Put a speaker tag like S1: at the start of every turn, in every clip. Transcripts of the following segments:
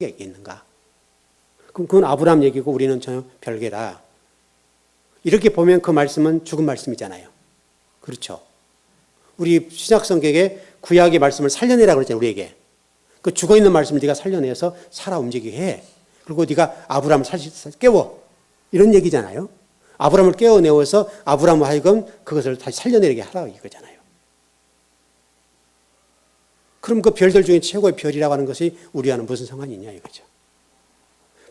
S1: 있는가? 그럼 그건 아브라함 얘기고 우리는 전혀 별개다. 이렇게 보면 그 말씀은 죽은 말씀이잖아요. 그렇죠? 우리 신약 성경에 구약의 말씀을 살려내라고 그랬잖아요, 우리에게. 그 죽어있는 말씀을 네가 살려내서 살아 움직이게 해. 그리고 네가 아브라함을 깨워. 이런 얘기잖아요. 아브라함을 깨워내어서 아브라함을 하여금 그것을 다시 살려내게 하라 이거잖아요. 그럼 그 별들 중에 최고의 별이라고 하는 것이 우리와는 무슨 상관이 있냐 이거죠.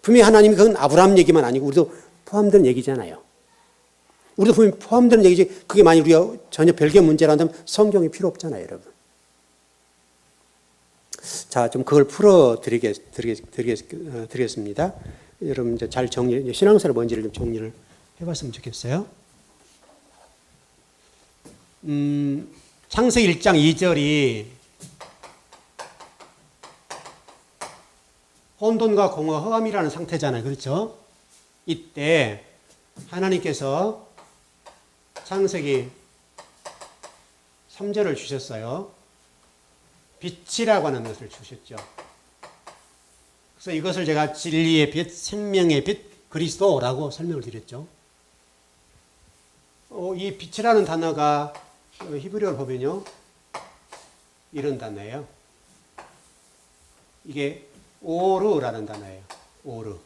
S1: 분명히 하나님이 그건 아브라함 얘기만 아니고 우리도 포함되는 얘기잖아요. 우리도 분명히 포함되는 얘기지 그게 만약 우리가 전혀 별개의 문제라면 성경이 필요 없잖아요, 여러분. 자, 좀 그걸 풀어드리겠습니다. 여러분 이제 잘 신앙사를 뭔지를 좀 정리를 해봤으면 좋겠어요. 창세기 1장 2절이 혼돈과 공허, 허감이라는 상태잖아요. 그렇죠? 이때 하나님께서 창세기 3절을 주셨어요. 빛이라고 하는 것을 주셨죠. 그래서 이것을 제가 진리의 빛, 생명의 빛, 그리스도라고 설명을 드렸죠. 이 빛이라는 단어가 히브리어를 보면요. 이런 단어예요. 이게 오르라는 단어예요. 오르.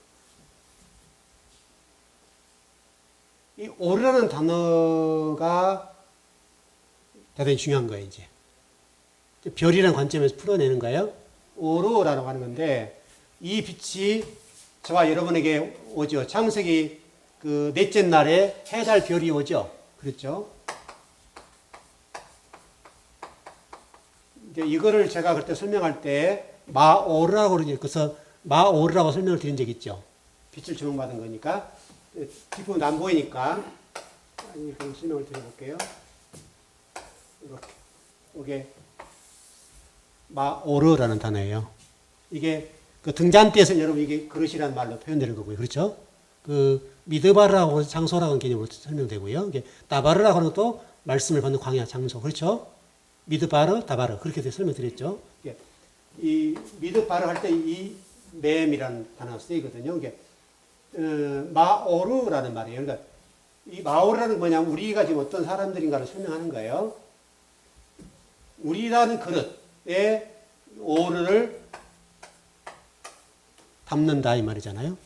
S1: 이 오르라는 단어가 대단히 중요한 거예요, 이제. 별이라는 관점에서 풀어내는 거예요. 오르라고 하는 건데, 이 빛이 저와 여러분에게 오죠. 창세기 그 넷째 날에 해, 달, 별이 오죠. 그렇죠? 이제 이거를 제가 그때 설명할 때 마오르라고 그러죠. 그래서 마오르라고 설명을 드린 적 있죠. 빛을 주문받은 거니까. 뒷부분 안 보이니까 이렇게 설명을 드려볼게요. 이렇게. 이게 마오르라는 단어예요. 이게 그 등잔대에서 여러분 이게 그릇이라는 말로 표현되는 거고요. 그렇죠? 그 미드바르라고 장소라고 하는 개념으로 설명되고요. 이게 다바르라고 하는 것도 말씀을 받는 광야 장소. 그렇죠? 미드바르, 다바르. 그렇게 설명드렸죠. 이 미드바르 할 때 이 맴이라는 단어가 쓰이거든요. 이게 마오르라는 말이에요. 그러니까 이 마오르라는 뭐냐면 우리가 지금 어떤 사람들인가를 설명하는 거예요. 우리라는 그릇에 오르를 담는다 이 말이잖아요.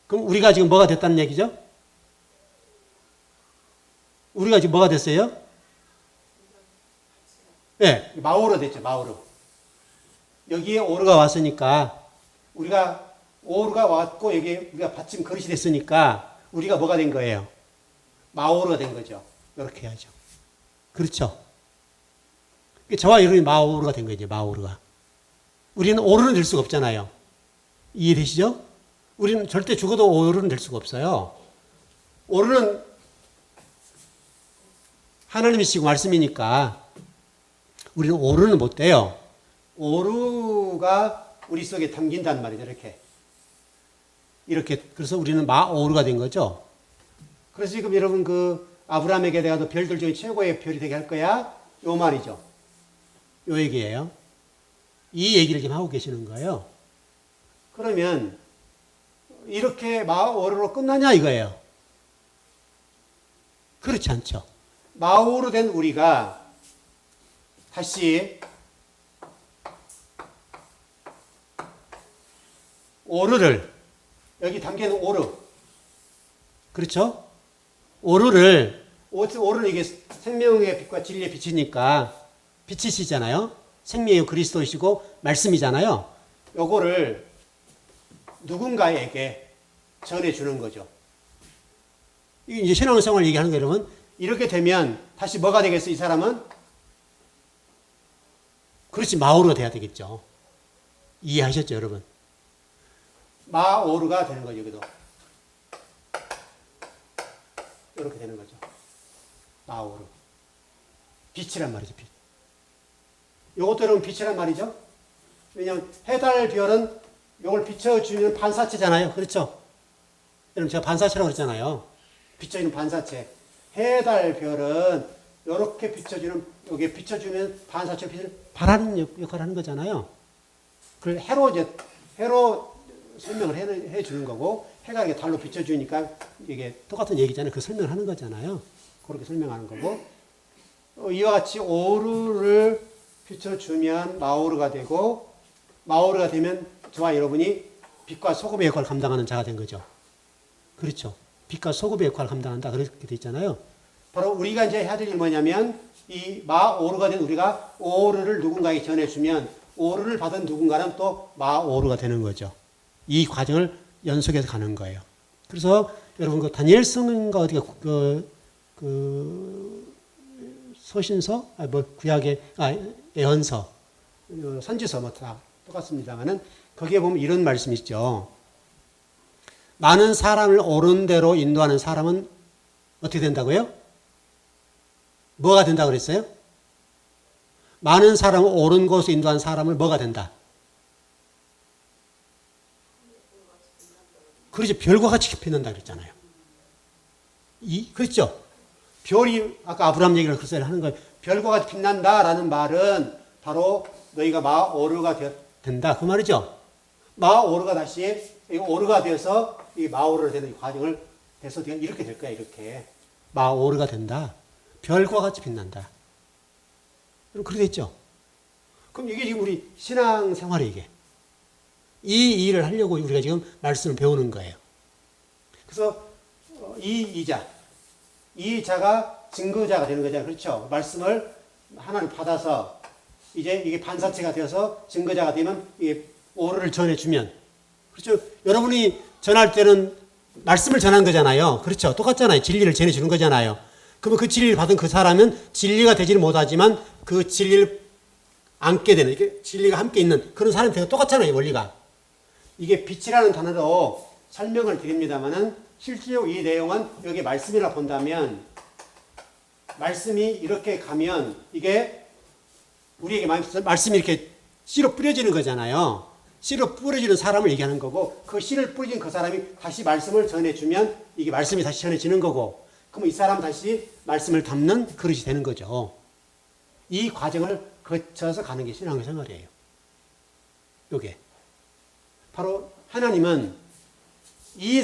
S1: 그럼 우리가 지금 뭐가 됐다는 얘기죠? 우리가 지금 뭐가 됐어요? 네, 마오르 됐죠. 마오르. 여기에 오르가 왔으니까 우리가 오르가 왔고 여기에 우리가 받침 그릇이 됐으니까 우리가 뭐가 된 거예요? 마오르가 된 거죠. 이렇게 해야죠. 그렇죠? 저와 여러분이 마오르가 된 거죠. 마오르가. 우리는 오르는 될 수가 없잖아요. 이해되시죠? 우리는 절대 죽어도 오르는 될 수가 없어요. 오르는 하나님이시고 말씀이니까 우리는 오르는 못 돼요. 오르가 우리 속에 담긴단 말이죠. 이렇게. 그래서 우리는 마오르가 된 거죠. 그래서 지금 여러분 그 아브라함에게 내가 너 별들 중에 최고의 별이 되게 할 거야. 요 말이죠. 요 얘기예요. 이 얘기를 지금 하고 계시는 거예요. 그러면 이렇게 마오르로 끝나냐 이거예요. 그렇지 않죠. 마오르 된 우리가 다시 오르를 여기 담겨있는 오르 그렇죠? 오르는 이게 생명의 빛과 진리의 빛이니까 빛이시잖아요. 생명의 그리스도이시고 말씀이잖아요. 요거를 누군가에게 전해주는 거죠. 이게 이제 신앙생활 얘기하는 거예요, 여러분. 이렇게 되면 다시 뭐가 되겠어요, 이 사람은? 그렇지, 마오르가 돼야 되겠죠. 이해하셨죠, 여러분? 마오르가 되는 거죠, 여기도. 이렇게 되는 거죠. 마오르. 빛이란 말이죠, 빛. 요것도 여러분 빛이란 말이죠. 왜냐하면 해달 별은 요걸 비춰주는 반사체잖아요. 그렇죠? 여러분 제가 반사체라고 그랬잖아요. 비춰주는 반사체. 해달 별은 이렇게 비춰주는, 여기에 비춰주면 반사체 빛을 발하는 역할을 하는 거잖아요. 그걸 해로 이제 해로 설명을 해 주는 거고, 해가 이렇게 달로 비춰주니까 이게 똑같은 얘기잖아요. 그 설명을 하는 거잖아요. 그렇게 설명하는 거고, 이와 같이 오르를 비춰주면 마오르가 되고, 마오르가 되면 저와 여러분이 빛과 소금의 역할을 감당하는 자가 된 거죠. 그렇죠. 빛과 소금의 역할을 감당한다. 그렇게 돼 있잖아요. 바로 우리가 이제 해야 될 일이 뭐냐면, 이 마오르가 된 우리가 오르를 누군가에게 전해주면, 오르를 받은 누군가는 또 마오르가 되는 거죠. 이 과정을 연속해서 가는 거예요. 그래서 여러분 그 다니엘 성인가 어디가 서신서, 구약의 예언서, 선지서 뭐 다 똑같습니다만은 거기에 보면 이런 말씀이 있죠. 많은 사람을 옳은 대로 인도하는 사람은 어떻게 된다고요? 뭐가 된다고 그랬어요? 많은 사람을 옳은 곳으로 인도하는 사람을 뭐가 된다? 그렇죠. 별과 같이 빛난다 그랬잖아요. 그렇죠. 별이, 아까 아브라함 얘기를 그래서 하는 거예요. 별과 같이 빛난다라는 말은 바로 너희가 마오르가 된다. 그 말이죠. 마오르가 다시 오르가 돼서 이 마오르가 되는 이 과정을 돼서 이렇게 될 거야. 이렇게. 마오르가 된다. 별과 같이 빛난다. 그렇게 됐죠. 그럼 이게 지금 우리 신앙생활이 이게. 이 일을 하려고 우리가 지금 말씀을 배우는 거예요. 그래서 이 자가 증거자가 되는 거잖아요. 그렇죠. 말씀을 하나님 받아서 이제 이게 반사체가 되어서 증거자가 되면 이게 오르를 전해주면, 그렇죠. 여러분이 전할 때는 말씀을 전하는 거잖아요. 그렇죠. 똑같잖아요. 진리를 전해주는 거잖아요. 그러면 그 진리를 받은 그 사람은 진리가 되지는 못하지만 그 진리를 안게 되는, 이게 진리가 함께 있는 그런 사람이 되고 똑같잖아요. 원리가. 이게 빛이라는 단어로 설명을 드립니다만은 실제로 이 내용은 여기 말씀이라 본다면, 말씀이 이렇게 가면 이게 우리에게 말씀이 이렇게 씨로 뿌려지는 거잖아요. 씨로 뿌려지는 사람을 얘기하는 거고, 그 씨를 뿌려진 그 사람이 다시 말씀을 전해주면 이게 말씀이 다시 전해지는 거고, 그러면 이 사람 다시 말씀을 담는 그릇이 되는 거죠. 이 과정을 거쳐서 가는 게 신앙생활이에요. 요게. 바로 하나님은 이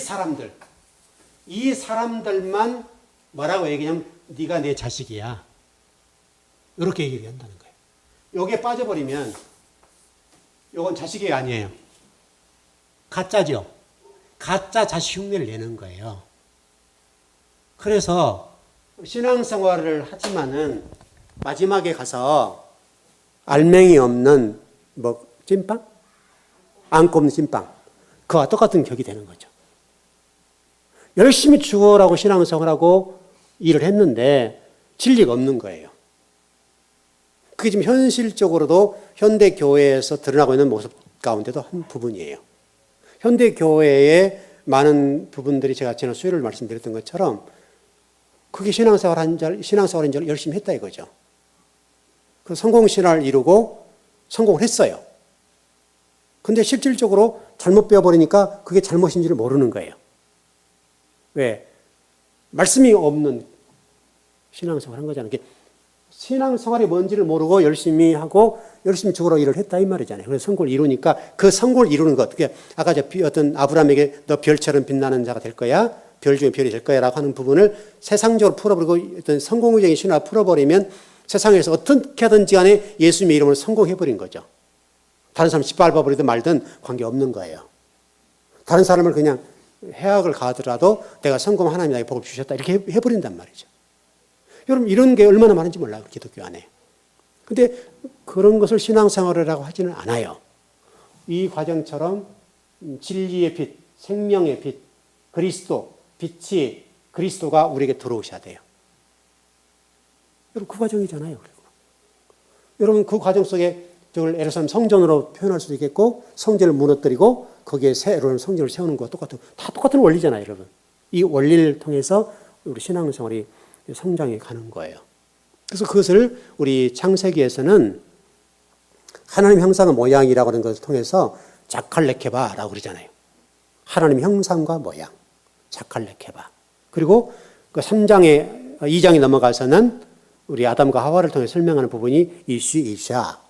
S1: 사람들만 뭐라고 얘기하냐면 네가 내 자식이야. 이렇게 얘기한다는 거예요. 요게 빠져버리면 요건 자식이 아니에요. 가짜죠. 가짜 자식 흉내를 내는 거예요. 그래서 신앙생활을 하지만은 마지막에 가서 알맹이 없는 찐빵? 안고 없는 찐빵. 그와 똑같은 격이 되는 거죠. 열심히 죽어라고 신앙생활하고 일을 했는데 진리가 없는 거예요. 그게 지금 현실적으로도 현대교회에서 드러나고 있는 모습 가운데도 한 부분이에요. 현대교회의 많은 부분들이 제가 지난 수요일 말씀드렸던 것처럼 그게 신앙생활인 줄 열심히 했다 이거죠. 그 성공신화를 이루고 성공을 했어요. 근데 실질적으로 잘못 배워버리니까 그게 잘못인지를 모르는 거예요. 왜? 말씀이 없는 신앙생활을 한 거잖아요. 신앙생활이 뭔지를 모르고 열심히 하고 열심히 죽으러 일을 했다 이 말이잖아요. 그래서 성공을 이루니까 그 성공을 이루는 것, 아까 어떤 아브라함에게 너 별처럼 빛나는 자가 될 거야, 별 중에 별이 될 거야라고 하는 부분을 세상적으로 풀어버리고 어떤 성공적인 신화를 풀어버리면 세상에서 어떻게 하든지 간에 예수님의 이름으로 성공해버린 거죠. 다른 사람 짓밟아버리든 말든 관계없는 거예요. 다른 사람을 그냥 해악을 가하더라도 내가 성공 하나님이 나에게 복을 주셨다 이렇게 해버린단 말이죠. 여러분 이런 게 얼마나 많은지 몰라요. 기독교 안에. 근데 그런 것을 신앙생활이라고 하지는 않아요. 이 과정처럼 진리의 빛, 생명의 빛, 그리스도, 빛이 그리스도가 우리에게 들어오셔야 돼요. 여러분 그 과정이잖아요. 그리고 여러분 그 과정 속에 저걸 예를 들면 성전으로 표현할 수도 있겠고 성전을 무너뜨리고 거기에 새로운 성전을 세우는 것과 다 똑같은 원리잖아요. 여러분. 이 원리를 통해서 우리 신앙생활이 성장해 가는 거예요. 그래서 그것을 우리 창세기에서는 하나님 형상의 모양이라고 하는 것을 통해서 자칼레케바라고 그러잖아요. 하나님 형상과 모양, 자칼레케바. 그리고 그 2장에 넘어가서는 우리 아담과 하와를 통해 설명하는 부분이 이슈 이샤.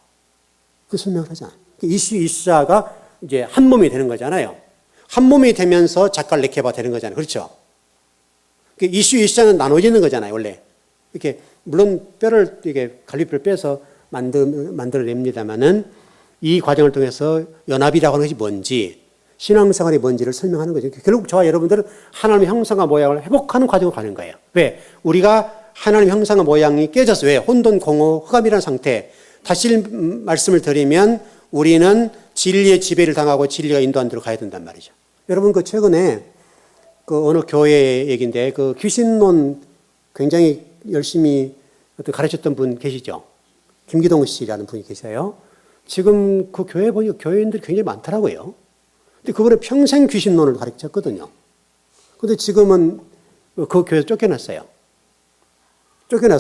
S1: 그 설명을 하잖아요. 이슈 이샤가 이제 한 몸이 되는 거잖아요. 한 몸이 되면서 작가를 내켜봐 되는 거잖아요. 그렇죠? 이슈는 나눠지는 거잖아요, 원래. 이렇게, 물론 뼈를, 이게 갈비뼈를 빼서 만들어냅니다만은 이 과정을 통해서 연합이라고 하는 것이 뭔지, 신앙생활이 뭔지를 설명하는 거죠. 결국 저와 여러분들은 하나님의 형상과 모양을 회복하는 과정으로 가는 거예요. 왜? 우리가 하나님의 형상과 모양이 깨졌어요. 왜? 혼돈, 공허, 흑암이라는 상태. 다시 말씀을 드리면 우리는 진리의 지배를 당하고 진리가 인도한 대로 가야 된단 말이죠. 여러분, 그 최근에 그 어느 교회 얘기인데 그 귀신론 굉장히 열심히 가르쳤던 분 계시죠? 김기동 씨라는 분이 계세요. 지금 그 교회 보니까 교회인들이 굉장히 많더라고요. 근데 그분은 평생 귀신론을 가르쳤거든요. 근데 지금은 그 교회에서 쫓겨났어요.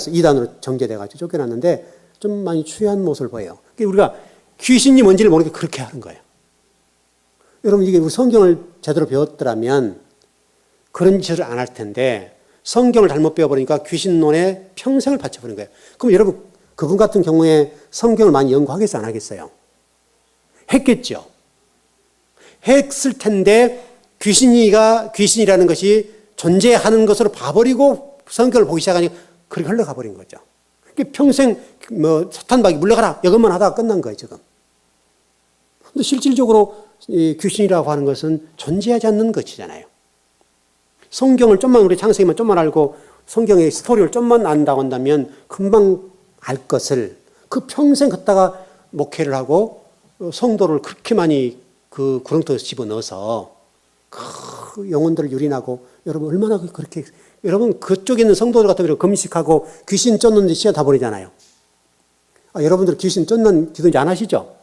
S1: 이단으로 정제돼가지고 쫓겨났는데 좀 많이 추이한 모습을 보여요. 그러니까 우리가 귀신이 뭔지를 모르게 그렇게 하는 거예요. 여러분, 이게 성경을 제대로 배웠더라면 그런 짓을 안 할 텐데 성경을 잘못 배워버리니까 귀신론에 평생을 바쳐버린 거예요. 그럼 여러분, 그분 같은 경우에 성경을 많이 연구하겠어요? 안 하겠어요? 했겠죠. 했을 텐데 귀신이라는 것이 존재하는 것으로 봐버리고 성경을 보기 시작하니까 그렇게 흘러가 버린 거죠. 평생 사탄박이 물러가라 이것만 하다가 끝난 거예요, 지금. 근데 실질적으로 이 귀신이라고 하는 것은 존재하지 않는 것이잖아요. 성경을 좀만, 우리 창세기만 좀만 알고 성경의 스토리를 좀만 안다고 한다면 금방 알 것을 그 평생 걷다가 목회를 하고 성도를 그렇게 많이 그 구렁텅이에서 집어넣어서 그 영혼들을 유린하고, 여러분 얼마나 그렇게, 여러분 그쪽에 있는 성도들 같은 경우 금식하고 귀신 쫓는데 시간 다 버리잖아요. 여러분들 귀신 쫓는 기도 이제 안 하시죠?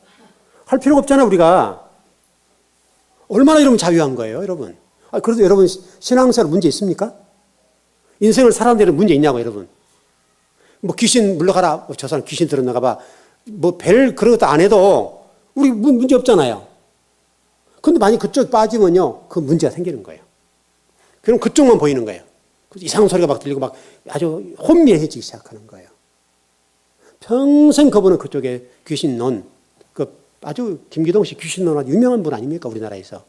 S1: 할 필요가 없잖아요, 우리가. 얼마나 이러면 자유한 거예요, 여러분. 그래도 여러분 신앙생활 문제 있습니까? 인생을 살아가는 문제 있냐고, 여러분. 귀신 물러가라. 저 사람 귀신 들었나가 봐. 별 그런 것도 안 해도 우리 문제 없잖아요. 근데 만약 그쪽 빠지면요, 그 문제가 생기는 거예요. 그럼 그쪽만 보이는 거예요. 이상한 소리가 막 들리고 막 아주 혼미해지기 시작하는 거예요. 평생 그분은 그쪽에 귀신론, 아주 김기동 씨 귀신론 아주 유명한 분 아닙니까, 우리나라에서.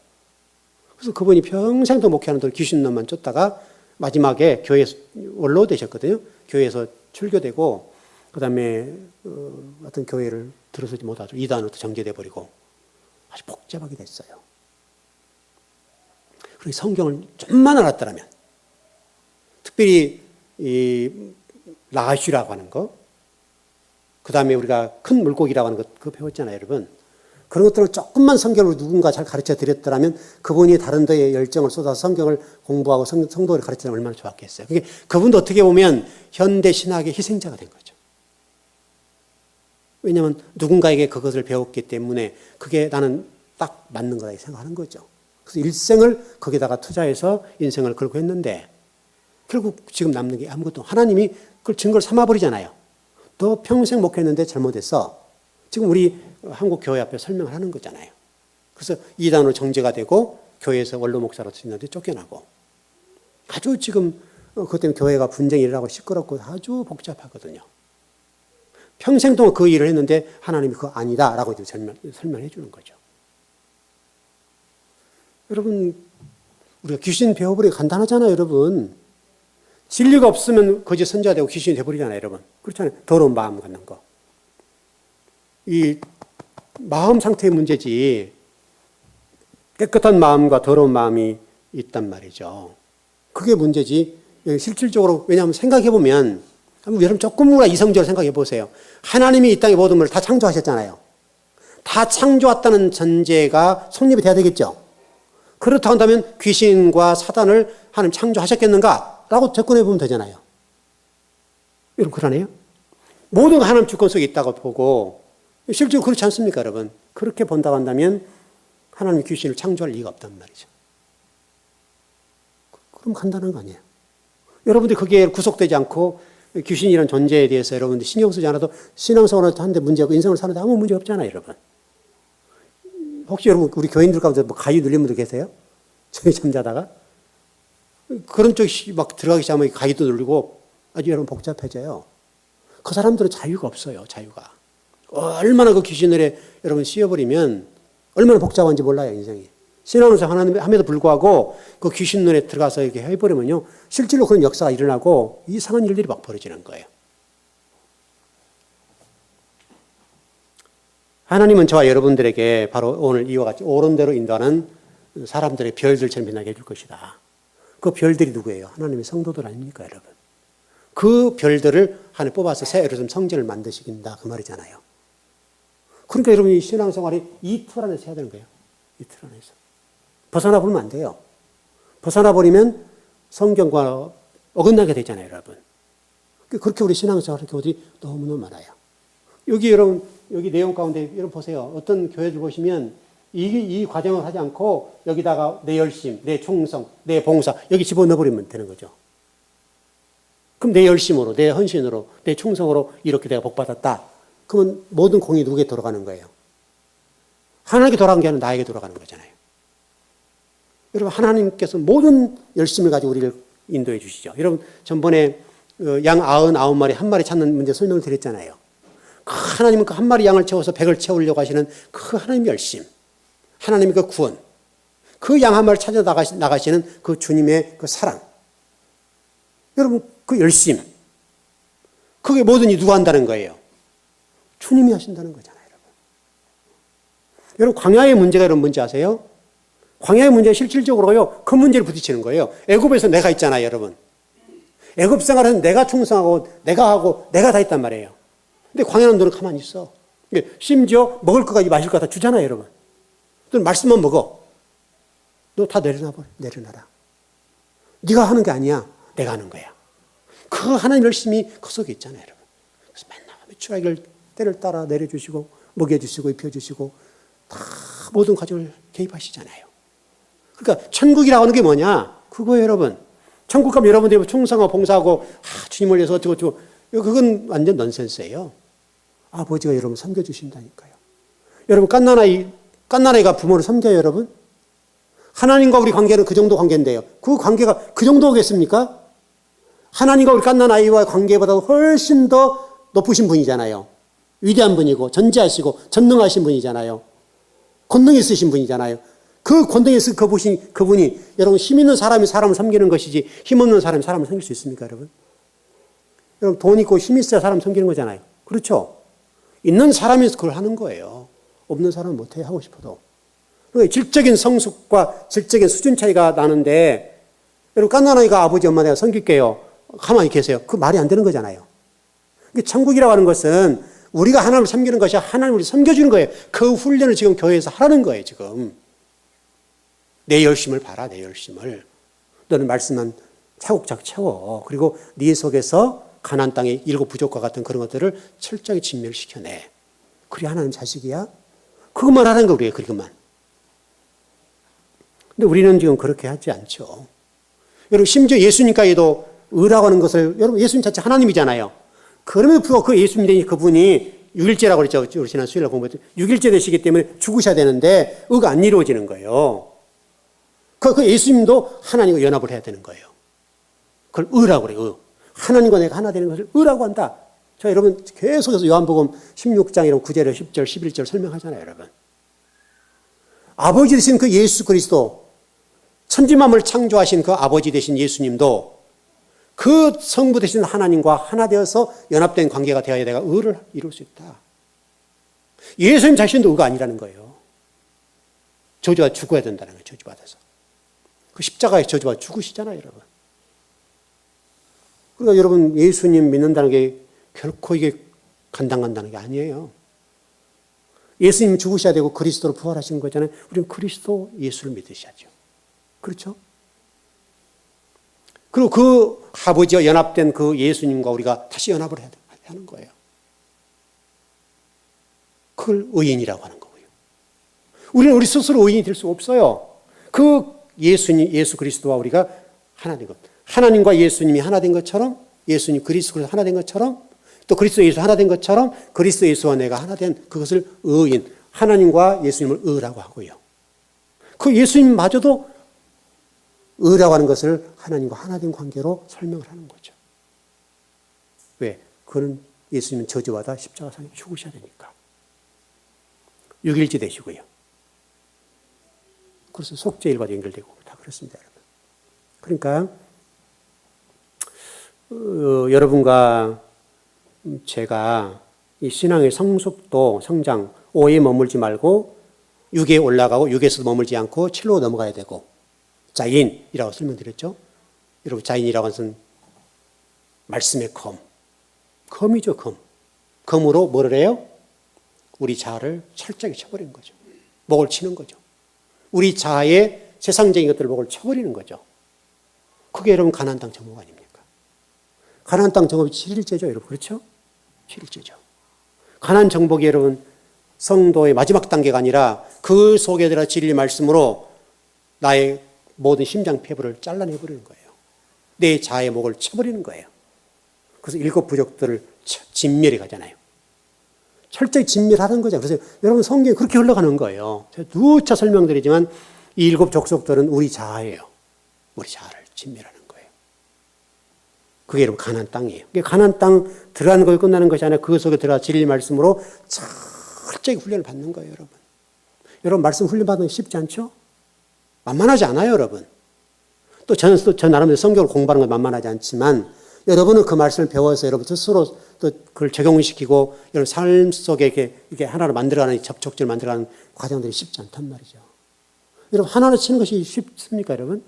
S1: 그래서 그분이 평생도 목회하는 동안 귀신론만 쫓다가 마지막에 교회에서 원로 되셨거든요. 교회에서 출교되고, 그 다음에 어떤 교회를 들어서지 못하죠. 이단으로 정제돼 버리고 아주 복잡하게 됐어요. 그리고 성경을 좀만 알았더라면, 특별히 이 라하슈라고 하는 거, 그 다음에 우리가 큰 물고기라고 하는 거 그거 배웠잖아요, 여러분. 그런 것들을 조금만 성경을 누군가 잘 가르쳐 드렸더라면 그분이 다른 데에 열정을 쏟아서 성경을 공부하고 성도를 가르치면 얼마나 좋았겠어요. 그분도 어떻게 보면 현대 신학의 희생자가 된 거죠. 왜냐하면 누군가에게 그것을 배웠기 때문에 그게 나는 딱 맞는 거라고 생각하는 거죠. 그래서 일생을 거기다가 투자해서 인생을 걸고 했는데 결국 지금 남는 게 아무것도, 하나님이 그걸 증거를 삼아버리잖아요. 너 평생 목회했는데 잘못했어. 지금 우리 한국 교회 앞에 설명을 하는 거잖아요. 그래서 이단으로 정제가 되고 교회에서 원로 목사로 있는데 쫓겨나고, 아주 지금 그것 때문에 교회가 분쟁이 일어나고 시끄럽고 아주 복잡하거든요. 평생 동안 그 일을 했는데 하나님이 그거 아니다라고 설명해 주는 거죠. 여러분, 우리가 귀신 배워버리기 간단하잖아요, 여러분. 진리가 없으면 거짓 선지자가 되고 귀신이 돼버리잖아요, 여러분. 그렇잖아요. 더러운 마음 갖는 거. 이 마음 상태의 문제지, 깨끗한 마음과 더러운 마음이 있단 말이죠. 그게 문제지. 실질적으로, 왜냐하면 생각해보면, 여러분 조금 이성적으로 생각해보세요. 하나님이 이 땅의 모든 걸 다 창조하셨잖아요. 다 창조했다는 전제가 성립이 돼야 되겠죠. 그렇다고 한다면 귀신과 사단을 하나님 창조하셨겠는가? 라고 접근해보면 되잖아요. 여러분, 그러네요. 모든 거 하나님 주권 속에 있다고 보고, 실제로 그렇지 않습니까, 여러분? 그렇게 본다고 한다면 하나님이 귀신을 창조할 리가 없단 말이죠. 그럼 간단한 거 아니에요? 여러분들이 거기에 구속되지 않고 귀신이라는 존재에 대해서 여러분들이 신경 쓰지 않아도 신앙생활을 하는데 문제고 인생을 사는데 아무 문제 없잖아요, 여러분. 혹시 여러분, 우리 교인들 가운데 가위 눌린 분들 계세요? 저희 잠자다가? 그런 쪽이 막 들어가기 시작하면 가위도 눌리고 아주 여러분 복잡해져요. 그 사람들은 자유가 없어요, 자유가. 얼마나 그 귀신을 여러분 씌워버리면 얼마나 복잡한지 몰라요, 인생이. 신앙생활 함에도 불구하고 그 귀신 눈에 들어가서 이렇게 해버리면요. 실제로 그런 역사가 일어나고 이상한 일들이 막 벌어지는 거예요. 하나님은 저와 여러분들에게 바로 오늘 이와 같이 옳은 대로 인도하는 사람들의 별들처럼 빛나게 해줄 것이다. 그 별들이 누구예요? 하나님의 성도들 아닙니까, 여러분? 그 별들을 하나님 뽑아서 새 예루살렘 성전을 만드시긴다. 그 말이잖아요. 그러니까 여러분이 신앙생활이 이 틀 안에서 해야 되는 거예요. 이 틀 안에서. 벗어나 버리면 안 돼요. 벗어나 버리면 성경과 어긋나게 되잖아요, 여러분. 그렇게 우리 신앙생활 교들이 너무너무 많아요. 여기 여러분, 여기 내용 가운데 여러분 보세요. 어떤 교회들 보시면 이 과정을 하지 않고 여기다가 내 열심, 내 충성, 내 봉사 여기 집어넣어버리면 되는 거죠. 그럼 내 열심으로, 내 헌신으로, 내 충성으로 이렇게 내가 복받았다. 그러면 모든 공이 누구에게 돌아가는 거예요? 하나님께 돌아가는 게 아니라 나에게 돌아가는 거잖아요. 여러분 하나님께서 모든 열심을 가지고 우리를 인도해 주시죠. 여러분 전번에 양 99마리 한 마리 찾는 문제 설명을 드렸잖아요. 하나님은 그 한 마리 양을 채워서 100을 채우려고 하시는 그 하나님의 열심, 하나님의 그 구원, 그 양 한 마리 찾아 나가시는 그 주님의 그 사랑, 여러분 그 열심, 그게 뭐든지 누가 한다는 거예요? 주님이 하신다는 거잖아요. 여러분 광야의 문제가 여러분 뭔지 아세요? 광야의 문제가 실질적으로요 그 문제를 부딪히는 거예요. 애굽에서 내가 있잖아요, 여러분. 애굽 생활에서 내가 충성하고 내가 하고 내가 다 있단 말이에요. 근데 광야는 너는 가만히 있어. 심지어 먹을 거가 마실 거 다 주잖아요, 여러분. 너는 말씀만 먹어. 너 다 내려놔라. 네가 하는 게 아니야. 내가 하는 거야. 그 하나님 열심히 그 속에 있잖아요, 여러분. 그래서 맨날 매출하기를 때를 따라 내려주시고 먹여주시고 입혀주시고 다 모든 과정을 개입하시잖아요. 그러니까 천국이라고 하는 게 뭐냐? 그거예요, 여러분. 천국 가면 여러분들이 충성하고 봉사하고 주님을 위해서 어쩌고 그건 완전 넌센스예요. 아버지가 여러분 섬겨주신다니까요. 여러분 깐난아이가 부모를 섬겨요, 여러분? 하나님과 우리 관계는 그 정도 관계인데요. 그 관계가 그 정도겠습니까? 하나님과 우리 깐난아이와의 관계보다 훨씬 더 높으신 분이잖아요. 위대한 분이고 전지하시고 전능하신 분이잖아요. 권능이 있으신 분이잖아요. 그 권능이 있으신 그분이 여러분 힘 있는 사람이 사람을 섬기는 것이지 힘 없는 사람이 사람을 섬길 수 있습니까, 여러분? 여러분 돈 있고 힘 있어야 사람 섬기는 거잖아요. 그렇죠? 있는 사람이 그걸 하는 거예요. 없는 사람은 못해, 하고 싶어도. 질적인 성숙과 질적인 수준 차이가 나는데 여러분 깐난아이가 아버지 엄마 내가 섬길게요. 가만히 계세요. 그 말이 안 되는 거잖아요. 천국이라고 하는 것은 우리가 하나님을 섬기는 것이 하나님을 섬겨주는 거예요. 그 훈련을 지금 교회에서 하라는 거예요, 지금. 내 열심을 봐라, 내 열심을. 너는 말씀만 차곡차곡 채워. 그리고 네 속에서 가나안 땅의 7 부족과 같은 그런 것들을 철저하게 진멸시켜내. 그래 하나님 자식이야? 그것만 하는 거 우리가 그것만. 근데 우리는 지금 그렇게 하지 않죠. 여러분 심지어 예수님까지도 의라고 하는 것을 여러분 예수님 자체 하나님이잖아요. 그럼에도 불구하고 그 예수님 되니 그분이 6일째라고 그랬죠. 우리 지난 수요일에 공부했죠. 6일째 되시기 때문에 죽으셔야 되는데 의가 안 이루어지는 거예요. 그 예수님도 하나님과 연합을 해야 되는 거예요. 그걸 의라고 그래요. 의. 하나님과 내가 하나 되는 것을 의라고 한다. 자, 여러분 계속해서 요한복음 16장 9절, 10절, 11절 설명하잖아요, 여러분. 아버지 되신 그 예수 그리스도, 천지만물을 창조하신 그 아버지 되신 예수님도 그 성부 되신 하나님과 하나 되어서 연합된 관계가 되어야 내가 의를 이룰 수 있다. 예수님 자신도 의가 아니라는 거예요. 저주가 죽어야 된다는 거예요. 저주받아서. 그 십자가에 저주받아 죽으시잖아요, 여러분. 그러니까 여러분 예수님 믿는다는 게 결코 이게 간당간다는 게 아니에요. 예수님 죽으셔야 되고 그리스도로 부활하신 거잖아요. 우리는 그리스도 예수를 믿으셔야죠. 그렇죠? 그리고 그 아버지와 연합된 그 예수님과 우리가 다시 연합을 해야 하는 거예요. 그걸 의인이라고 하는 거고요. 우리는 우리 스스로 의인이 될 수 없어요. 그 예수 그리스도와 우리가 하나 된 것. 하나님과 예수님이 하나 된 것처럼, 예수님 그리스도가 하나 된 것처럼, 또 그리스도 예수 하나 된 것처럼 그리스도 예수와 내가 하나 된 그것을 의인, 하나님과 예수님을 의라고 하고요. 그 예수님마저도 의라고 하는 것을 하나님과 하나 된 관계로 설명을 하는 거죠. 왜? 그는 예수님은 저주받아 십자가상에 죽으셔야 되니까. 6일째 되시고요. 그래서 속죄일과도 연결되고 다 그렇습니다, 여러분. 그러니까 여러분과 제가 이 신앙의 성숙도, 성장, 5에 머물지 말고 6에 올라가고 6에서 머물지 않고 7로 넘어가야 되고, 자인이라고 설명드렸죠. 여러분, 자인이라고 하는 것은 말씀의 검. 검이죠, 검. 검으로 뭐를 해요? 우리 자아를 철저하게 쳐버리는 거죠. 목을 치는 거죠. 우리 자아의 세상적인 것들을 목을 쳐버리는 거죠. 그게 여러분 가나안 땅 정복 아닙니까? 가나안 땅 정복이 7일째죠, 여러분. 그렇죠? 7일째죠. 가나안 정복이 여러분 성도의 마지막 단계가 아니라 그 속에 들어 진리 말씀으로 나의 모든 심장 폐부를 잘라내버리는 거예요. 내 자아의 목을 쳐버리는 거예요. 그래서 7 부족들을 진멸해 가잖아요. 철저히 진멸하는 거죠. 그래서 여러분 성경이 그렇게 흘러가는 거예요. 제가 누차 설명드리지만 이 7 족속들은 우리 자아예요. 우리 자아를 진멸하는 거예요. 그게 여러분 가나안 땅이에요. 그게 가나안 땅 들어가는 거에 끝나는 것이 아니라 그 속에 들어가 진리 말씀으로 철저히 훈련을 받는 거예요, 여러분. 여러분 말씀 훈련 받는 게 쉽지 않죠? 만만하지 않아요, 여러분. 또 저는 저 나름대로 성경을 공부하는 건 만만하지 않지만 여러분은 그 말씀을 배워서 여러분 스스로 또 그걸 적용시키고 여러분 삶 속에 이렇게 하나로 만들어가는 접촉지를 만들어가는 과정들이 쉽지 않단 말이죠. 여러분 하나로 치는 것이 쉽습니까, 여러분?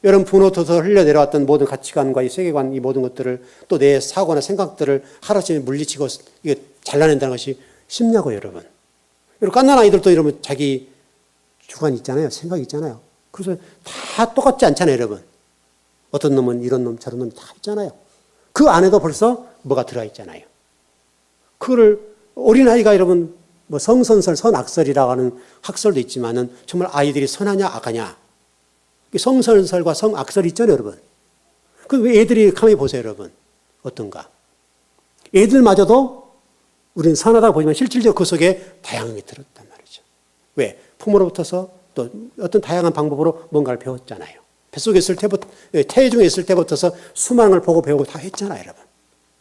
S1: 여러분 분노부터 흘러내려왔던 모든 가치관과 이 세계관 이 모든 것들을 또 내 사고나 생각들을 하루아침에 물리치고 이게 잘라낸다는 것이 쉽냐고요, 여러분. 여러분 갓난 아이들도 여러분 자기 주관이 있잖아요. 생각이 있잖아요. 그래서 다 똑같지 않잖아요, 여러분. 어떤 놈은 이런 놈, 저런 놈 다 있잖아요. 그 안에도 벌써 뭐가 들어가 있잖아요. 그거를 어린아이가 여러분 뭐 성선설, 선악설이라고 하는 학설도 있지만은 정말 아이들이 선하냐 악하냐. 성선설과 성악설이 있잖아요, 여러분. 그 애들이 가만히 보세요, 여러분. 어떤가. 애들마저도 우리는 선하다고 보지만 실질적으로 그 속에 다양하게 들었단 말이죠. 왜? 부모로부터서 또 어떤 다양한 방법으로 뭔가를 배웠잖아요. 뱃속에 있을 때부터, 태중에 있을 때부터서 수많은 걸 보고 배우고 다 했잖아요, 여러분.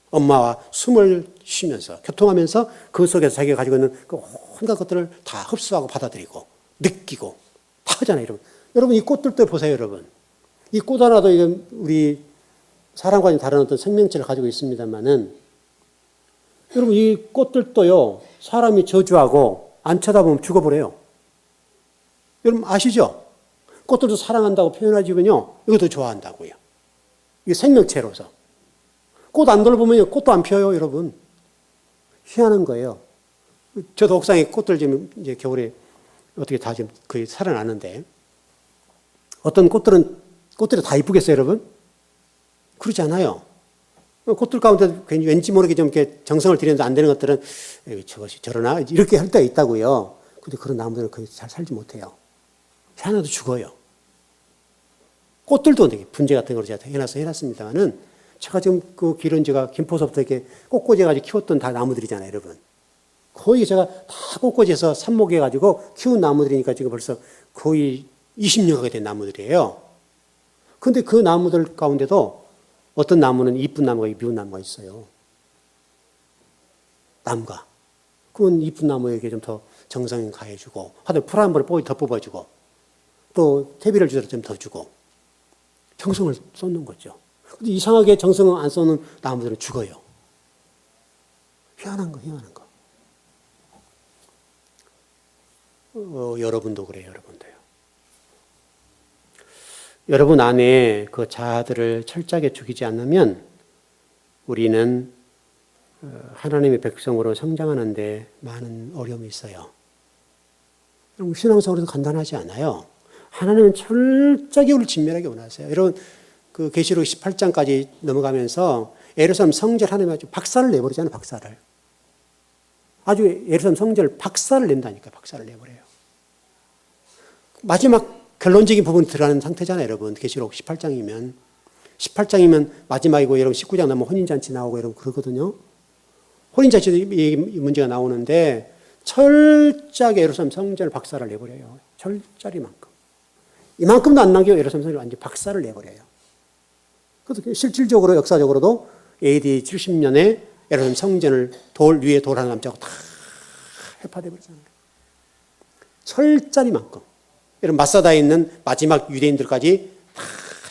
S1: 엄마와 숨을 쉬면서, 교통하면서 그 속에서 자기가 가지고 있는 그 온갖 것들을 다 흡수하고 받아들이고, 느끼고, 다 하잖아요, 여러분. 여러분, 이 꽃들도 보세요, 여러분. 이 꽃 하나도 우리 사람과는 다른 어떤 생명체를 가지고 있습니다만은, 여러분, 이 꽃들도요, 사람이 저주하고 안 쳐다보면 죽어버려요. 여러분, 아시죠? 꽃들도 사랑한다고 표현하지만요, 이것도 좋아한다고요. 이게 생명체로서. 꽃 안 돌보면 꽃도 안 피어요, 여러분. 희한한 거예요. 저도 옥상에 꽃들 지금 이제 겨울에 어떻게 다 지금 거의 살아나는데, 어떤 꽃들이 다 이쁘겠어요, 여러분? 그렇지 않아요. 꽃들 가운데 왠지 모르게 좀 이렇게 정성을 들이는데 안 되는 것들은 저것이 저러나 이렇게 할 때가 있다고요. 근데 그런 나무들은 거의 잘 살지 못해요. 하나도 죽어요. 꽃들도 분재 같은 걸 제가 해놨습니다만은 제가 지금 그 길은 제가 김포서부터 이렇게 꽃꽂이 해가지고 키웠던 다 나무들이잖아요, 여러분. 거의 제가 다 꽃꽂이해서 삽목해가지고 키운 나무들이니까 지금 벌써 거의 20년가까이 된 나무들이에요. 근데 그 나무들 가운데도 어떤 나무는 이쁜 나무가 미운 나무가 있어요. 나무가. 그건 이쁜 나무에게 좀 더 정성을 가해주고, 하여튼 풀 한 번에 더 뽑아주고, 또 퇴비를 주더라도 좀 더 주고, 정성을 쏟는 거죠. 근데 이상하게 정성을 안 쏟는 나무들은 죽어요. 희한한 거, 희한한 거. 여러분도 그래요, 여러분도요. 여러분 안에 그 자아들을 철저하게 죽이지 않으면 우리는 하나님의 백성으로 성장하는데 많은 어려움이 있어요. 신앙적으로도 간단하지 않아요. 하나님은 철저하게 우리를 진멸하게 원하세요. 여러분, 그 계시록 18장까지 넘어가면서 예루살렘 성전 하나님 아주 박살을 내버리잖아요, 박살을. 아주 예루살렘 성전을 박살을 낸다니까, 박살을 내버려요. 마지막 결론적인 부분이 들어가는 상태잖아요, 여러분. 계시록 18장이면. 18장이면 마지막이고, 여러분 19장 나면 혼인잔치 나오고, 여러분 그러거든요. 혼인잔치도 이 문제가 나오는데, 철저하게 예루살렘 성전을 박살을 내버려요. 철저리만큼. 이만큼도 안 남기고 예루살렘 성전을 완전히 박살을 내버려요. 그래서 실질적으로, 역사적으로도 AD 70년에 예루살렘 성전을 돌 위에 하나 남자고 다 해파돼 버리잖아요. 철저리만큼. 여러분 마사다에 있는 마지막 유대인들까지 다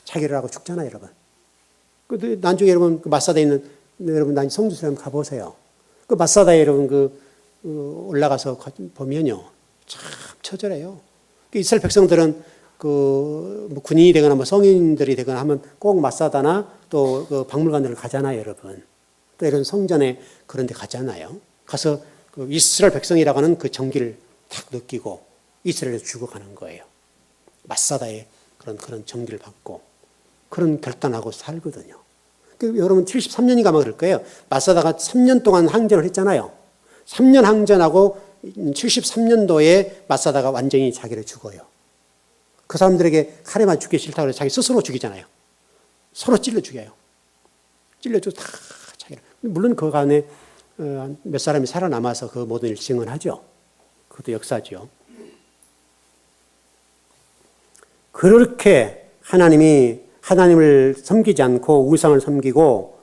S1: 자결을 하고 죽잖아요, 여러분. 나중에 여러분 그 마사다에 있는 여러분 난 성주에 한번 가보세요. 그 마사다에 여러분 올라가서 보면요, 참 처절해요. 이스라엘 백성들은 뭐 군인이 되거나 뭐 성인들이 되거나 하면 꼭 마사다나 또 그 박물관들을 가잖아요, 여러분. 또 이런 성전에 그런 데 가잖아요. 가서 그 이스라엘 백성이라고 하는 그 정기를 딱 느끼고 이스라엘에서 죽어가는 거예요. 마사다의 그런 정기를 받고 그런 결단하고 살거든요. 여러분 73년인가 아마 그럴 거예요. 마사다가 3년 동안 항전을 했잖아요. 3년 항전하고 73년도에 마사다가 완전히 자기를 죽어요. 그 사람들에게 칼에만 죽기 싫다고 해서 자기 스스로 죽이잖아요. 서로 찔러 죽여요. 찔러주고 다 자기를. 물론 그 안에 몇 사람이 살아남아서 그 모든 일을 증언하죠. 그것도 역사죠. 그렇게 하나님을 섬기지 않고 우상을 섬기고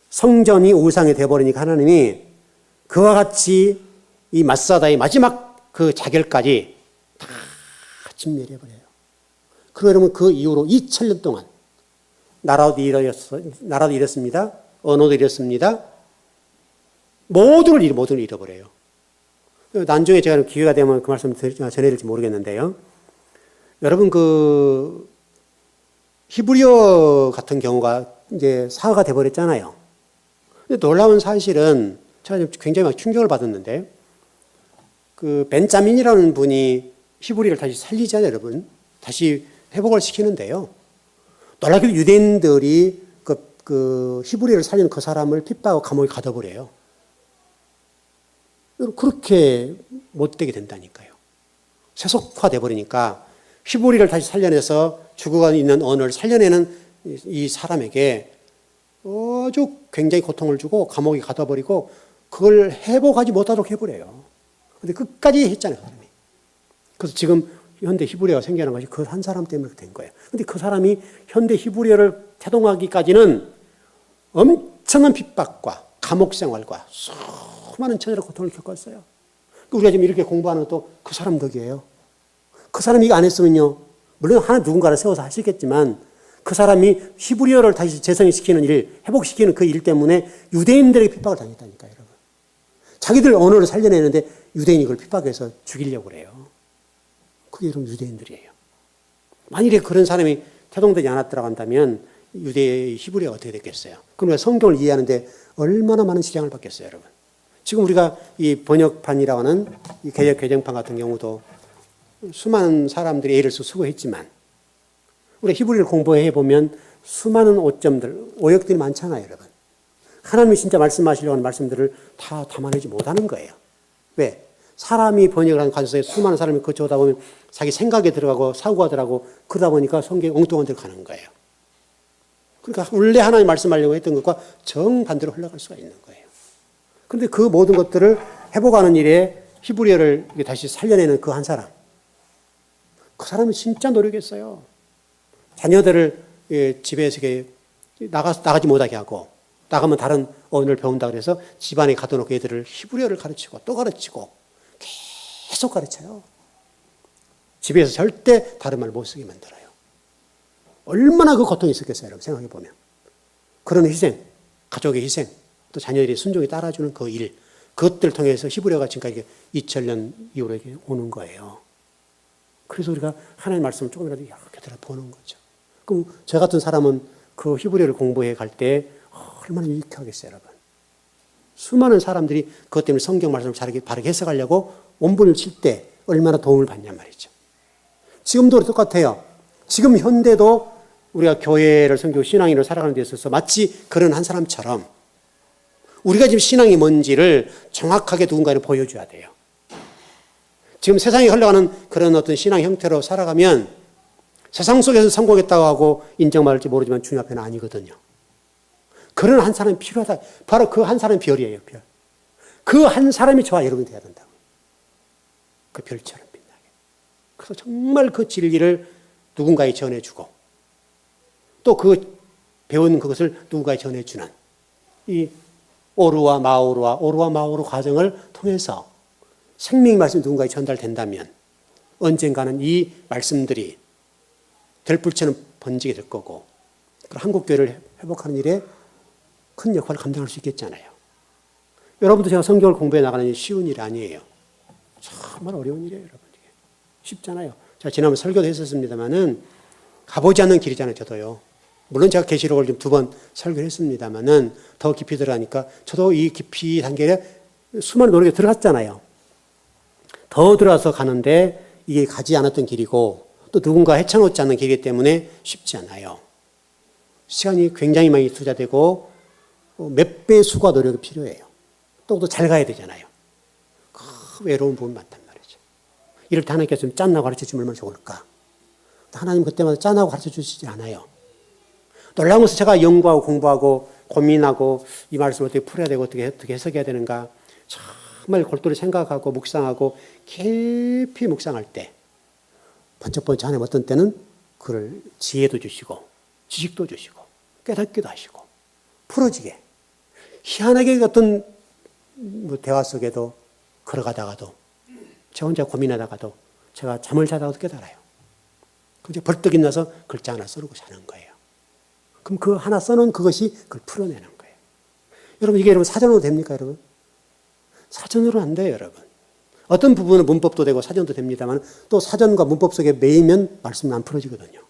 S1: 성전이 우상이 되어버리니까 하나님이 그와 같이 이 마사다의 마지막 그 자결까지 다 진멸해버려요. 그리고 여러분 그 이후로 2000년 동안 나라도 잃었습니다. 언어도 잃었습니다. 모든 걸 잃어버려요. 나중에 제가 기회가 되면 그 말씀 전해드릴지 모르겠는데요. 여러분 그 히브리어 같은 경우가 이제 사화가 돼버렸잖아요. 근데 놀라운 사실은 제가 굉장히 막 충격을 받았는데 그 벤자민이라는 분이 히브리를 다시 살리잖아요, 여러분. 다시 회복을 시키는데요. 놀랍게도 유대인들이 그 히브리를 살리는 그 사람을 핍박하고 감옥에 가둬버려요. 그렇게 못되게 된다니까요. 세속화돼 버리니까 히브리를 다시 살려내서 죽어가 있는 언어를 살려내는 이 사람에게 아주 굉장히 고통을 주고 감옥에 가둬버리고 그걸 회복하지 못하도록 해버려요. 근데 끝까지 했잖아요, 그 사람이. 그래서 지금 현대 히브리어가 생겨난 것이 그 한 사람 때문에 된 거예요. 근데 그 사람이 현대 히브리어를 태동하기까지는 엄청난 핍박과 감옥 생활과 수많은 처절한 고통을 겪었어요. 우리가 지금 이렇게 공부하는 것도 그 사람 덕이에요. 그 사람이 이거 안 했으면요, 물론 누군가를 세워서 하시겠지만 그 사람이 히브리어를 다시 재성시키는 일, 회복시키는 그 일 때문에 유대인들에게 핍박을 당했다니까요, 여러분. 자기들 언어를 살려내는데 유대인이 그걸 핍박해서 죽이려고 그래요. 그게 여러분 유대인들이에요. 만일에 그런 사람이 태동되지 않았더라고 한다면 유대의 히브리어가 어떻게 됐겠어요? 그럼 성경을 이해하는데 얼마나 많은 지장을 받겠어요, 여러분. 지금 우리가 이 번역판이라고 하는 이 개정판 같은 경우도 수많은 사람들이 애를 수고했지만 우리가 히브리를 공부해 보면 수많은 오점들, 오역들이 많잖아요, 여러분. 하나님이 진짜 말씀하시려고 하는 말씀들을 다 담아내지 못하는 거예요. 왜? 사람이 번역을 하는 과정에서 수많은 사람이 거쳐오다 보면 자기 생각에 들어가고 사고가 들어가고 그러다 보니까 성경이 엉뚱한 데로 가는 거예요. 그러니까 원래 하나님 말씀하려고 했던 것과 정반대로 흘러갈 수가 있는 거예요. 그런데 그 모든 것들을 회복하는 일에 히브리어를 다시 살려내는 그 한 사람. 그 사람이 진짜 노력했어요. 자녀들을 집에서 나가지 못하게 하고 나가면 다른 언어를 배운다 그래서 집안에 가둬놓고 애들을 히브리어를 가르치고 또 가르치고 계속 가르쳐요. 집에서 절대 다른 말 못 쓰게 만들어요. 얼마나 그 고통이 있었겠어요, 여러분 생각해 보면. 그런 희생, 가족의 희생, 또 자녀들이 순종에 따라주는 그 일, 그것들을 통해서 히브리어가 지금까지 2000년 이후로 이렇게 오는 거예요. 그래서 우리가 하나님의 말씀을 조금이라도 이렇게 들어보는 거죠. 그럼 저 같은 사람은 그 히브리어를 공부해 갈 때 얼마나 유익하겠어요, 여러분. 수많은 사람들이 그것 때문에 성경 말씀을 바르게 해석하려고 원본을 칠 때 얼마나 도움을 받냔 말이죠. 지금도 똑같아요. 지금 현대도 우리가 교회를 섬기고 신앙인으로 살아가는 데 있어서 마치 그런 한 사람처럼 우리가 지금 신앙이 뭔지를 정확하게 누군가에게 보여줘야 돼요. 지금 세상에 흘러가는 그런 어떤 신앙 형태로 살아가면 세상 속에서 성공했다고 하고 인정받을지 모르지만 주님 앞에는 아니거든요. 그런 한 사람이 필요하다. 바로 그 한 사람이 별이에요, 별. 그 한 사람이 저와 여러분이 돼야 된다고. 그 별처럼 빛나게. 그래서 정말 그 진리를 누군가에 전해주고 또 그 배운 그것을 누군가에 전해주는 이 오르와 마오르 과정을 통해서 생명의 말씀이 누군가에 전달된다면 언젠가는 이 말씀들이 들불처럼 번지게 될 거고, 한국교회를 회복하는 일에 큰 역할을 감당할 수 있겠잖아요. 여러분도 제가 성경을 공부해 나가는 일이 쉬운 일이 아니에요. 정말 어려운 일이에요, 여러분. 쉽잖아요. 제가 지난번 설교도 했었습니다만은 가보지 않는 길이잖아요, 저도요. 물론 제가 계시록을 좀 2번 설교를 했습니다만은 더 깊이 들어가니까 저도 이 깊이 단계에 수많은 노력이 들어갔잖아요. 더 들어가서 가는데 이게 가지 않았던 길이고 또 누군가 헤쳐놓지 않는 길이기 때문에 쉽지 않아요. 시간이 굉장히 많이 투자되고 몇 배의 수고와 노력이 필요해요. 또 잘 가야 되잖아요. 외로운 부분 많단 말이죠. 이럴 때 하나님께서 좀 짠하고 가르쳐 주면 얼마나 좋을까. 하나님 그때마다 짠하고 가르쳐 주시지 않아요. 놀라운 것은 제가 연구하고 공부하고 고민하고 이 말씀을 어떻게 풀어야 되고 어떻게 해석해야 되는가 정말 골똘히 생각하고 묵상하고 깊이 묵상할 때 번쩍번쩍 하나님 어떤 때는 그를 지혜도 주시고 지식도 주시고 깨닫기도 하시고 풀어지게 희한하게 어떤 대화 속에도 걸어가다가도 저 혼자 고민하다가도 제가 잠을 자다가도 깨달아요. 그럼 벌떡 일어나서 글자 하나 써놓고 자는 거예요. 그럼 그 하나 써놓은 그것이 그걸 풀어내는 거예요. 여러분 이게 여러분 사전으로 됩니까 여러분? 사전으로 안 돼요 여러분. 어떤 부분은 문법도 되고 사전도 됩니다만 또 사전과 문법 속에 매이면 말씀은 안 풀어지거든요.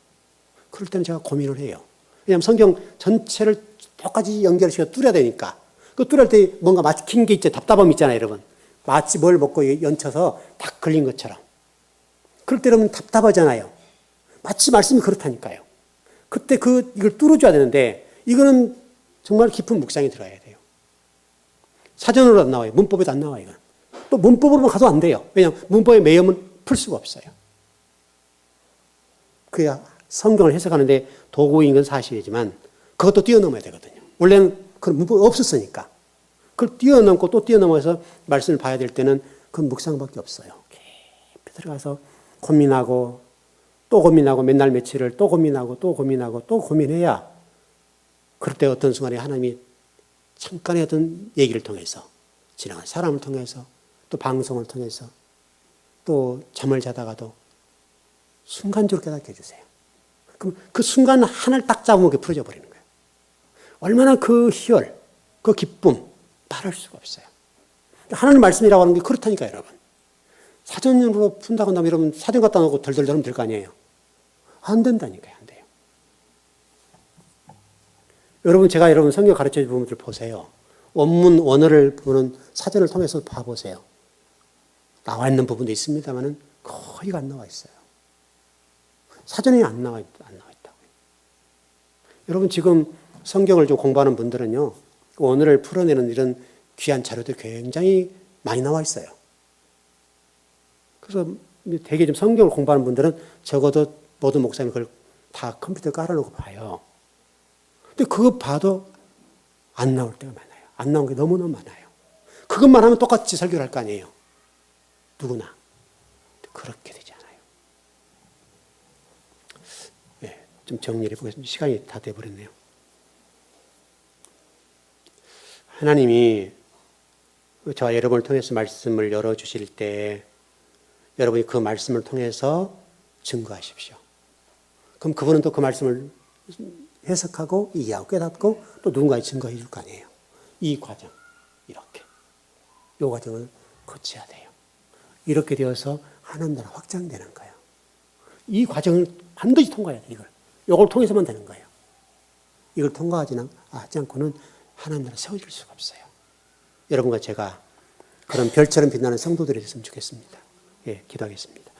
S1: 그럴 때는 제가 고민을 해요. 왜냐하면 성경 전체를 똑같이 연결시켜 뚫어야 되니까 그 뚫을 때 뭔가 막힌 게 있죠. 답답함 있잖아요 여러분. 마치 뭘 먹고 연쳐서 딱 걸린 것처럼. 그럴 때 여러분 답답하잖아요. 마치 말씀이 그렇다니까요. 그때 이걸 뚫어줘야 되는데 이거는 정말 깊은 묵상이 들어야 돼요. 사전으로 안 나와요. 문법에도 안 나와요. 이건. 또 문법으로만 가도 안 돼요. 왜냐하면 문법의 매염은 풀 수가 없어요. 그래야 성경을 해석하는데 도구인 건 사실이지만 그것도 뛰어넘어야 되거든요. 원래는 그런 문법이 없었으니까. 그걸 뛰어넘고 또 뛰어넘어서 말씀을 봐야 될 때는 그건 묵상밖에 없어요. 깊이 들어가서 고민하고 또 고민하고 맨날 며칠을 또 고민하고 또 고민하고 또 고민해야 그럴 때 어떤 순간에 하나님이 잠깐의 어떤 얘기를 통해서 지나간 사람을 통해서 또 방송을 통해서 또 잠을 자다가도 순간적으로 깨닫게 해주세요. 그럼 그 순간 하나를 딱 잡으면 그게 풀어져 버리는 거예요. 얼마나 그 희열, 그 기쁨 말할 수가 없어요. 하나님 말씀이라고 하는 게 그렇다니까요, 여러분. 사전으로 푼다고 하면 여러분 사전 갖다 놓고 덜덜 하면 될 거 아니에요. 안 된다니까요. 안 돼요. 여러분 제가 여러분 성경 가르쳐 준 부분들 보세요. 원문 원어를 보는 사전을 통해서 봐보세요. 나와 있는 부분도 있습니다만은 거의 안 나와 있어요. 사전에 안 나와 있다고요. 여러분 지금 성경을 좀 공부하는 분들은요. 원어를 풀어내는 이런 귀한 자료들이 굉장히 많이 나와 있어요. 그래서 되게 좀 성경을 공부하는 분들은 적어도 모든 목사님 그걸 다 컴퓨터에 깔아놓고 봐요. 근데 그거 봐도 안 나올 때가 많아요. 안 나온 게 너무너무 많아요. 그것만 하면 똑같이 설교를 할 거 아니에요. 누구나. 그렇게 되지 않아요. 네, 좀 정리를 해보겠습니다. 시간이 다 돼버렸네요. 하나님이 저와 여러분을 통해서 말씀을 열어주실 때 여러분이 그 말씀을 통해서 증거하십시오. 그럼 그분은 또 그 말씀을 해석하고 이해하고 깨닫고 또 누군가에 증거해 줄 거 아니에요. 이 과정, 이렇게. 이 과정을 거쳐야 돼요. 이렇게 되어서 하나님 나라 확장되는 거예요. 이 과정을 반드시 통과해야 돼요. 이걸 통해서만 되는 거예요. 이걸 통과하지 않고는 하나님 나라 세워질 수가 없어요. 여러분과 제가 그런 별처럼 빛나는 성도들이 됐으면 좋겠습니다. 예, 기도하겠습니다.